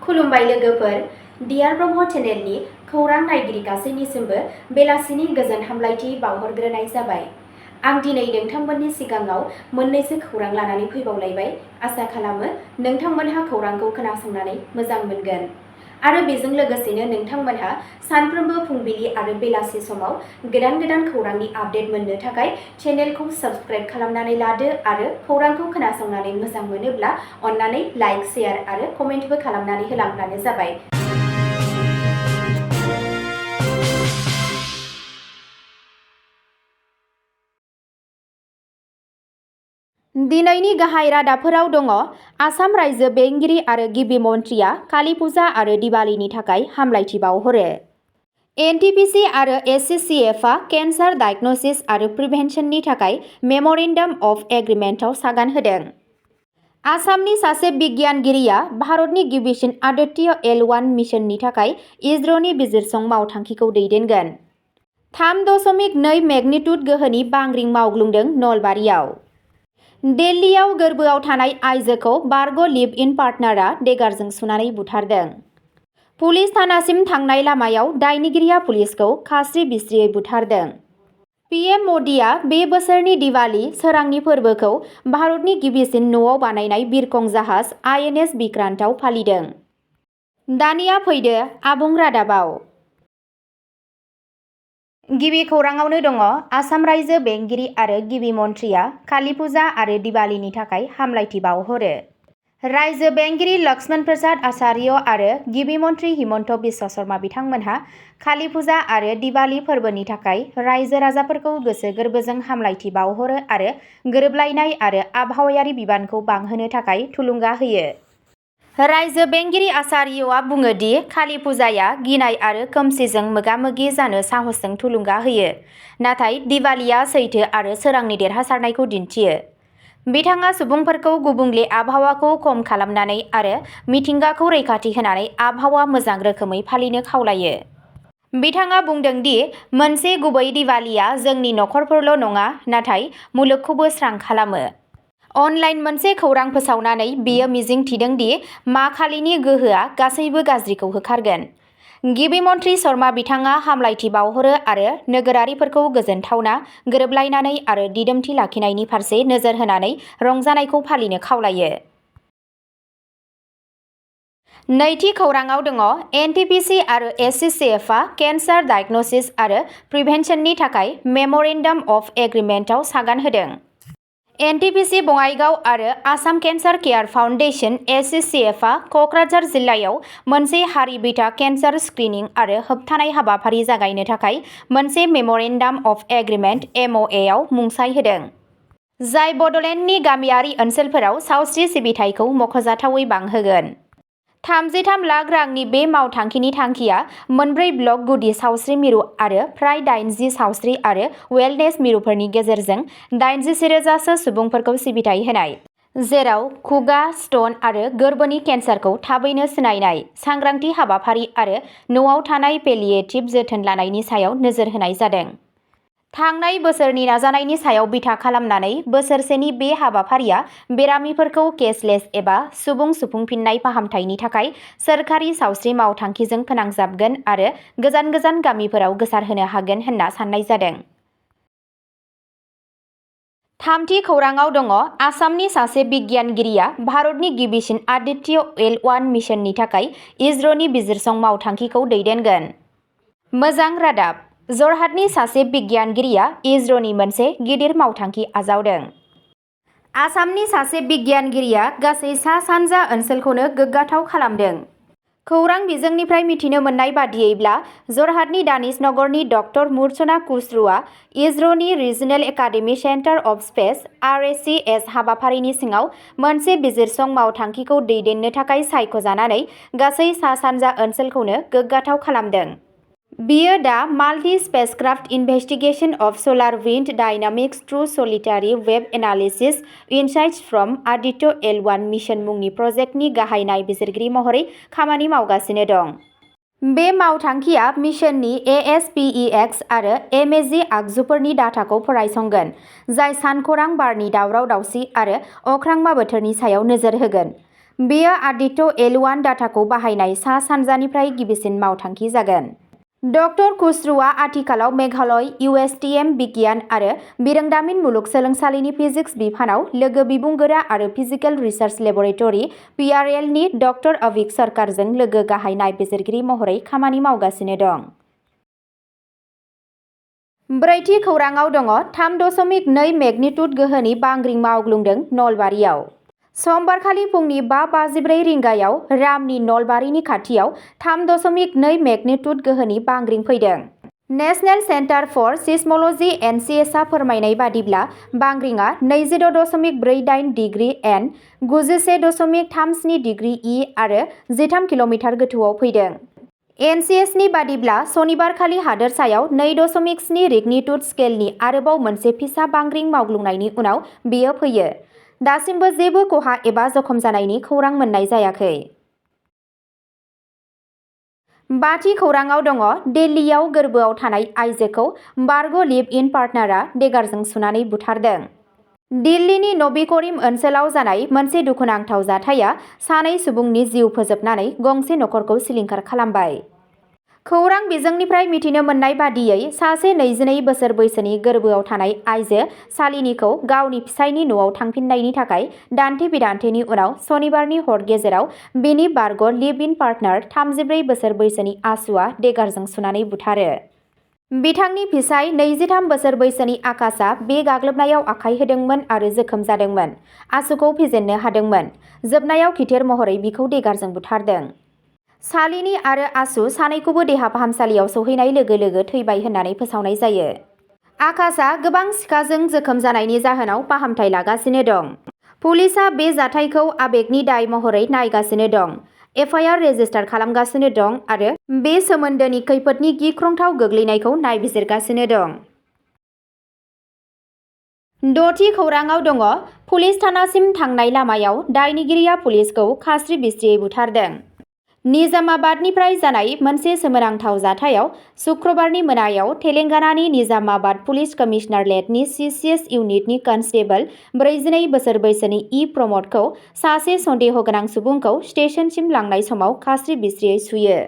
खुलुमबाय लोगोफोर, डियार ब्रह्म चेनेलनि खौरां नायगिरि गासैनिसिमबो बेलासिनि गोजोन हामलायथि बावहरग्रोनाय जाबाय। आं दिनै नोंथांमोननि सिगाङाव मोननैसो खौरां लानानै फैबावलायबाय। आसा खालामो नोंथांमोनहा खौरांखौ खोनासंनानै मोजां मोनगोन आरो बेजों लोगोसेनो नोंथांमोनहा सानफ्रोमबो फुंबिलि आरो बेलासि समाव गोदान खौरांनि आपडेट मोननो थाखाय चेनेलखौ साबस्क्राइब खालामनानै लादो आरो खौरांखौ खोनासंनानै मोजां मोनोब्ला अन्नानै लाइक, शेयार आरो कमेन्टबो खालामनानै होलांब्लानो जाबाय। दिनैनि गाहाय रादाबफोराव दङ आसाम रायजो बेंगिरि आरो गिबि मन्थ्रिया कालि फुजा आरो दिवालीनि थाखाय हामलायथि बावहरो। एनटिपिसि आरो एससिसिएफआ केन्सार डायग्नोसिस आरो प्रिभेन्सननि थाखाय मेम'रेन्डाम अफ एग्रिमेन्टआव सागान होदों। आसामनि सासे बिगियानगिरिया भारतनि गिबिसिन आदित्य L1 मिशननि थाखाय इसर'नि बिजिरसं मावथांखिखौ दैदेनगोन। 3.2 मेगनिट्युड गोहोनि बांग्रिं मावग्लुंदों नलबारियाव। दिल्लीयाव गोर्बोआव थानाय आइजोखौ बारग' लिभ इन पार्टनारआ देगारजों सुनानै बुथारदों। पुलिस थानासिम थांनाय लामायाव दायनिगिरिया पुलिसखौ खास्रि-बिस्रियै बुथारदों। पीएम मोदीआ बे बोसोरनि दिवाली सोरांनि फोरबोखौ भारतनि गिबिसिन न'आव बानायनाय बिरखं जाहाज INS विक्रान्तआव फालिदों। दानिया फैदो आबुं रादाबाव। गिबि खौराङावनो दङ आसाम रायजो बेंगिरि आरो गिबि मन्थ्रिया कालि फुजा आरो दिवालीनि थाखाय हामलायथि बावहरो। रायजो बेंगिरि लक्ष्मण प्रसाद आचार्य आरो गिबि मन्थ्रि हिमन्त बिश्व शर्मा बिथांमोनहा कालि फुजा आरो दिवाली फोरबोनि थाखाय रायजो राजाफोरखौ गोसो गोरबोजों हामलायथि बावहरो आरो गोरोबलायनाय आरो आबहावायारि बिबानखौ बांहोनो थाखाय थुलुंगा होयो। रायजो बेंगिरि आचार्यआ बुङो दि कालि फुजाया गिनाय आरो खोमसिजों मोगा-मोगि जानो साहसजों थुलुंगा होयो, नाथाय दिवालीया सैथो आरो सोरांनि देरहासारनायखौ दिन्थियो। बिथाङा सुबुंफोरखौ गुबुंले आबहावाखौ खम खालामनानै आरो मिथिंगाखौ रैखाथि होनानै आबहावा मोजां रोखोमै फालिनो खावलायो। बिथाङा बुंदों दि मोनसे गुबै दिवालीया जोंनि नखरफोरल' नङा, नाथाय मुलुगखौबो स्रां खालामो। अनलाइन मोनसे खौरां फोसावनानै बियो मिजिं थिदों दि मा खालिनि गोहोआ गासैबो गाज्रिखौ होखारगोन। गिबि मन्थ्रि शर्मा बिथाङा हामलायथि बावहरो आरो नोगोरारिफोरखौ गोजोनथावना, गोरोबलायनानै आरो दिदोमथि लाखिनायनि फारसे नोजोर होनानै रंजानायखौ फालिनो खावलायो। नैथि खौराङाव दङ एनटिपिसि आरो एससिसिएफआ केन्सार डायग्नोसिस आरो प्रिभेन्सननि थाखाय मेम'रेन्डाम अफ एग्रिमेन्टआव सागान होदों। एनटिपिसि बङाइगाव आरो आसाम केन्सार केयार फाउन्डेसन एससिसिएफआ क'क्राझार जिल्लायाव मोनसे हारि बिथा केन्सार स्क्रिनिं आरो होबथानाय हाबाफारि जागायनो थाखाय मोनसे मेम'रेन्डाम अफ एग्रिमेन्ट MOAआव मुंसाइ होदों, जाय बड'लेण्डनि गामियारि ओनसोलफोराव सावस्रि सिबिथायखौ मख'जाथावै बांहोगोन। 33 लाख रांनि बे मावथांखिनि थांखिया मोनब्रै ब्लक गुदि सावस्रि मिरु आरो फ्राय 80 सावस्रि आरो वेलनेस मिरुफोरनि गेजेरजों 87,000सो सुबुंफोरखौ सिबिथाय होनाय, जेराव खुगा, स्टन आरो गोर्बोनि केन्सारखौ थाबैनो सिनायनाय, सांग्रांथि हाबाफारि आरो न'आव थानाय पेलिएटिभ जोथोन लानायनि सायाव नोजोर होनाय जादों। थांनाय बोसोरनि नाजानायनि सायाव बिथा खालामनानै बोसोरसेनि बे हाबाफारिया बेरामिफोरखौ केसलेस एबा सुबुं सुफुंफिननाय फाहामथायनि थाखाय सोरखारि सावस्रि मावथांखिजों फोनांजाबगोन आरो गोजान गामिफोराव गोसारहोनो हागोन होनना साननाय जादों। थामथि खौराङाव दङ आसामनि सासे बिगियानगिरिया भारतनि गिबिसिन आदित्य L1 मिशननि थाखाय इसर'नि बिजिरसं मावथांखिखौ दैदेनगोन। मोजां रादाब, जरहाटनि सासे बिगियानगिरिया इसर'नि मोनसे गिदिर मावथांखि आजावदों। आसामनि सासे बिगियानगिरिया गासै सा-सानजा ओनसोलखौनो गोग्गाथाव खालामदों। खौरां बिजोंनिफ्राय मिथिनो मोननाय बादियैब्ला जरहाटनि दानिशनगरनि डक्टर मुर्चना खुसरुआ इसर'नि regional academy centre of space RACS हाबाफारिनि सिङाव मोनसे बिजिरसं मावथांखिखौ दैदेननो थाखाय सायख'जानानै गासै सा-सानजा ओनसोलखौनो गोग्गाथाव खालामदों। बियो दा multi spacecraft investigation of solar wind dynamics through solitary wave analysis insights from Aditya L1 mission मुंनि प्रजेक्टनि गाहाय नायबिजिरगिरि महरै खामानि मावगासिनो दं। बे मावथांखिया मिशननि ASPEX आरो MAG आगजुफोरनि डाटाखौ फरायसंगोन, जाय सानखरां बारनि दावराव-दावसि आरो अख्रांमा बोथोरनि सायाव नोजोर होगोन। बेयो आदित्य एल1 डाटाखौ बाहायनाय सा सानजानिफ्राय गिबिसिन मावथांखि जागोन। डक्टर खुस्रुआ आथिखालाव मेघालय इउएसटिएम बिगियान आरो बिरोंदामिन मुलुगसोलोंसालिनि फिजिक्स बिफानाव लोगो बिबुंगोरा आरो फिजिकेल रिसार्च लेबरेटरि पिआरएलनि डक्टर अभिक सरकारजों लोगो गाहाय नायबिजिरगिरि महरै खामानि मावगासिनो दं। ब्रैथि खौराङाव दङ 3.2 मेगनिट्युड गोहोनि बांग्रिं मावग्लुंदों नलबारियाव। समबारखालि फुंनि 5:54 रिंगायाव रामनि नलबारिनि खाथियाव 3.2 मेगनिट्युड गोहोनि बांग्रिं फैदों। नेशनेल सेन्टार फर सिस्मोलजी एनसिएसआ फोरमायनाय बादिब्ला बांग्रिंआ 26.48 डिग्री एन, 91.37 डिग्री इ आरो 13 किल'मिटार गोथौआव फैदों। एनसिएसनि बादिब्ला सनिबारखालि हादोरसायाव 2.7 रिगनिट्युड स्केलनि आरोबाव मोनसे फिसा बांग्रिं मावग्लुंनायनि उनाव बेयो फैयो। दासिमबो जेबो खहा एबा जखम जानायनि खौरां मोननाय जायाखै। बाथि खौराङाव दङ दिल्लीयाव गोर्बोआव थानाय आइजोखौ बारग' लिभ इन पार्टनारआ देगारजों सुनानै बुथारदों। दिल्लीनि नबी करिम ओनसोलाव जानाय मोनसे दुखुनांथाव जाथाया सानै सुबुंनि जिउ फोजोबनानै गंसे नखरखौ सिलिंखार खालामबाय। खौरां बिजोंनिफ्राय मिथिनो मोननाय बादियै सासे 22 बोसोर बैसोनि गोर्बोआव थानाय आइजो शालिनीखौ गावनि फिसायनि न'आव थांफिननायनि थाखाय दान्थे-बिदान्थेनि उनाव सनिबारनि हर गेजेराव बिनि बारग' लिभ इन पार्टनार 34 बोसोर बैसोनि आसुआ देगारजों सुनानै बुथारो। बिथांनि फिसाय 23 बोसोर बैसोनि आकाशआ बे गाग्लोबनायाव आखाइ होदोंमोन आरो जोखोम जादोंमोन। आसुखौ फेजेननो हादोंमोन। जोबनायाव खिथेर महरै बिखौ देगारजों बुथारदों। शालिनी आरो आसु सानैखौबो देहा फाहामसालियाव सौहैनाय लोगो लोगो थैबाय होननानै फोसावनाय जायो। आकाशआ गोबां सिखाजों जोखोम जानायनि जाहोनाव फाहामथाय लागासिनो दं। पुलिसआ बे जाथायखौ आबेगनि दाय महरै नायगासिनो दं। एफआइआर रेजिस्टार खालामगासिनो दं आरो बे सोमोन्दोनि खैफोदनि गिख्रंथाव गोग्लैनायखौ नायबिजिरगासिनो दं। द'थि खौराङाव दङ पुलिस थानासिम थांनाय लामायाव दायनिगिरिया पुलिसखौ खास्रि-बिस्रियै बुथारदों। निजामाबादनिफ्राय जानाय मोनसे सोमोनांथाव जाथायाव शुक्रबारनि मोनायाव तेलेंगानानि निजामाबाद पुलिस कमिशनारेटनि सिसिएस इउनिटनि कनस्टेबल 42 बोसोर बैसोनि इ प्रमदखौ सासे सन्देहगोनां सुबुंखौ स्टेशनसिम लांनाय समाव खास्रि-बिस्रियै सुयो।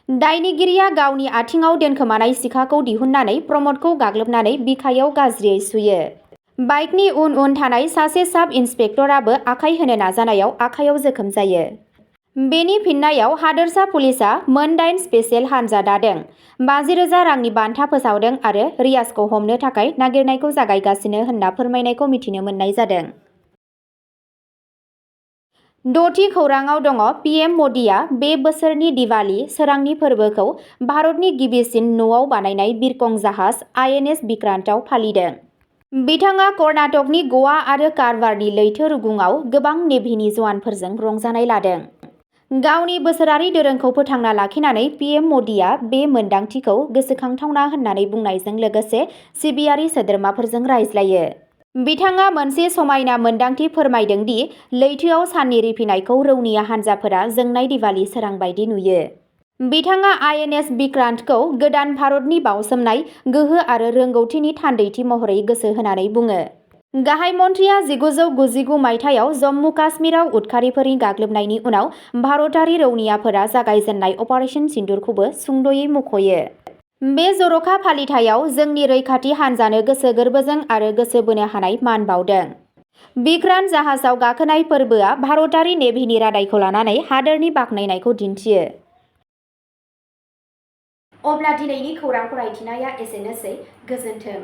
दायनिगिरिया गावनि आथिंआव दोनखोमानाय सिखाखौ दिहुननानै प्रमदखौ गाग्लोबनानै बिखायाव गाज्रियै सुयो। बाइकनि उन उन थानाय सासे साब इन्सपेक्टराबो आखाइ होनो नाजानायाव आखाइयाव जोखोम जायो। बेनि फिननायाव हादोरसा पुलिसआ मोन 8 स्पेशेल हानजा दादों, 50,000 रांनि बान्था फोसावदों आरो रियाजखौ हमनो थाखाय नागिरनायखौ जागायगासिनो होनना फोरमायनायखौ मिथिनो मोननाय जादों। द'थि खौराङाव दङ पीएम मदिआ बे बोसोरनि दिवाली सोरांनि फोरबोखौ भारतनि गिबिसिन न'आव बानायनाय बिरखं जाहाज आईएनएस विक्रांतआव फालिदों। बिथाङा कर्नाटकनि गवा आरो कारवारनि लैथो रुगुंआव गोबां नेभिनि जवानफोरजों रंजानाय लादों। गावनि बोसोरारि दोरोंखौ फोथांना लाखिनानै पीएम मदिआ बे मोनदांथिखौ गोसोखांथावना होननानै बुंनायजों लोगोसे सिबियारि सोद्रोमाफोरजों रायज्लायो। बिथाङा मोनसे समायना मोनदांथि फोरमायदों दि लैथोआव साननि रिफिनायखौ रौनिया हानजाफोरा जोंनाय दिवाली सोरां बायदि नुयो। बिथाङा आईएनएस विक्रांतखौ गोदान भारतनि बावसोमनाय गोहो आरो रोंगौथिनि थान्दैथि महरै गोसो होनानै बुङो। गाहाय मन्थ्रिया 1999 मायथाइयाव जम्मु काश्मीराव उदखारिफोरनि गाग्लोबनायनि उनाव भारतारि रौनियाफोरा जागायजेननाय अपारेशन सिन्दुरखौबो सुंद'यै मख'यो। बे जर'खा फालिथायाव जोंनि रैखाथि हान्जानो गोसो गोरबोजों आरो गोसो बोनो हानाय मान बावदों। विक्रांत जाहाजाव गाखोनाय फोरबोआ भारतारि नेभिनि रादायखौ लानानै हादोरनि बाख्नायनायखौ दिन्थियो। अब्ला दिनैनि खौरां फरायथिनाया एसेनोसै। गोजोन्थों।